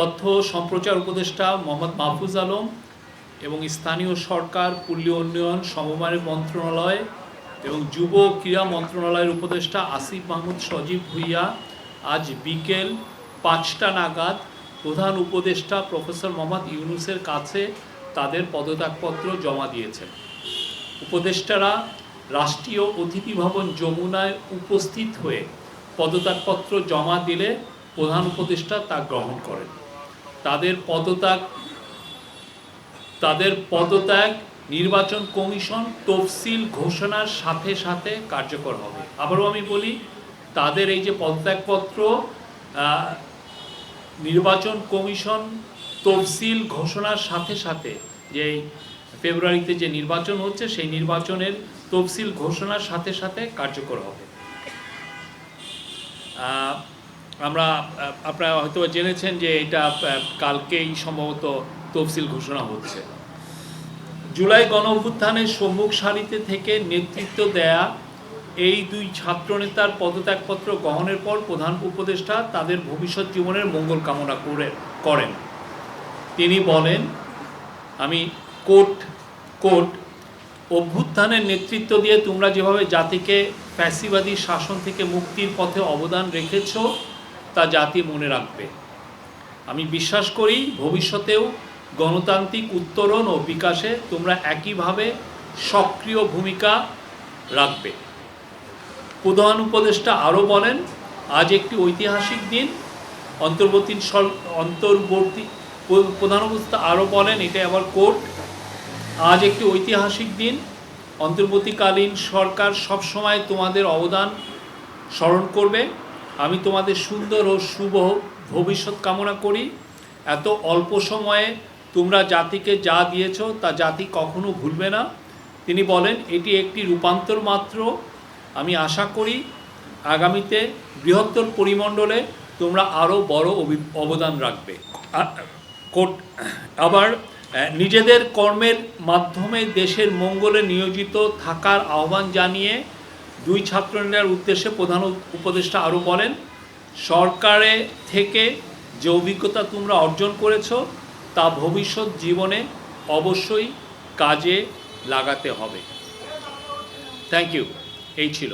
তথ্য সম্প্রচার উপদেষ্টা মোহাম্মদ মাহফুজ আলম এবং স্থানীয় সরকার, পল্লী উন্নয়ন, সমবায় মন্ত্রণালয় এবং যুব ক্রীড়া মন্ত্রণালয়ের উপদেষ্টা আসিফ মাহমুদ সজীব ভুঁইয়া আজ বিকেল 5টা নাগাদ প্রধান উপদেষ্টা প্রফেসর মোহাম্মদ ইউনূসের কাছে তাদের পদত্যাগপত্র জমা দিয়েছেন। উপদেষ্টারা রাষ্ট্রীয় অতিথি ভবন যমুনায় উপস্থিত হয়ে পদত্যাগপত্র জমা দিলে প্রধান উপদেষ্টা তা গ্রহণ করেন। তাদের পদত্যাগ নির্বাচন কমিশন তফসিল ঘোষণার সাথে সাথে কার্যকর হবে। আবারও আমি বলি, তাদের এই যে পদত্যাগপত্র নির্বাচন কমিশন তফসিল ঘোষণার সাথে সাথে, যে ফেব্রুয়ারিতে যে নির্বাচন হচ্ছে সেই নির্বাচনের তফসিল ঘোষণার সাথে সাথে কার্যকর হবে। আপনারা হয়তো জেনেছেন যে এটা কালকেই সম্ভবত তফসিল ঘোষণা হচ্ছে। জুলাই গণ অভ্যুত্থানের সম্মুখ সারিতে থেকে নেতৃত্ব দেয়া এই দুই ছাত্রনেতার পদত্যাগপত্র গ্রহণের পর প্রধান উপদেষ্টা তাদের ভবিষ্যৎ জীবনের মঙ্গল কামনা করেন। তিনি বলেন, আমি কোট অভ্যুত্থানের নেতৃত্ব দিয়ে তোমরা যেভাবে জাতিকে ফ্যাসিবাদী শাসন থেকে মুক্তির পথে অবদান রেখেছ তা জাতি মনে রাখবে। আমি বিশ্বাস করি ভবিষ্যতেও গণতান্ত্রিক উত্তরণ ও বিকাশে তোমরা একইভাবে সক্রিয় ভূমিকা রাখবে। প্রধান উপদেষ্টা আরও বলেন, আজ একটি ঐতিহাসিক দিন। প্রধান উপদেষ্টা আরও বলেন, এটা আবার কোর্ট, আজ একটি ঐতিহাসিক দিন। অন্তর্বর্তীকালীন সরকার সবসময় তোমাদের অবদান স্মরণ করবে। আমি তোমাদের সুন্দর ও শুভ ভবিষ্যৎ কামনা করি। এত অল্প সময়ে তোমরা জাতিকে যা দিয়েছ তা জাতি কখনো ভুলবে না। তিনি বলেন, এটি একটি রূপান্তর মাত্র। আমি আশা করি আগামীতে বৃহত্তর পরিমণ্ডলে তোমরা আরও বড় অবদান রাখবে। আবার নিজেদের কর্মের মাধ্যমে দেশের মঙ্গলে নিয়োজিত থাকার আহ্বান জানিয়ে দুই ছাত্রনেতার উদ্দেশ্যে প্রধান উপদেষ্টা আরও বলেন, সরকারে থেকে যে অভিজ্ঞতা তোমরা অর্জন করেছ তা ভবিষ্যৎ জীবনে অবশ্যই কাজে লাগাতে হবে। Thank you. এই ছিল।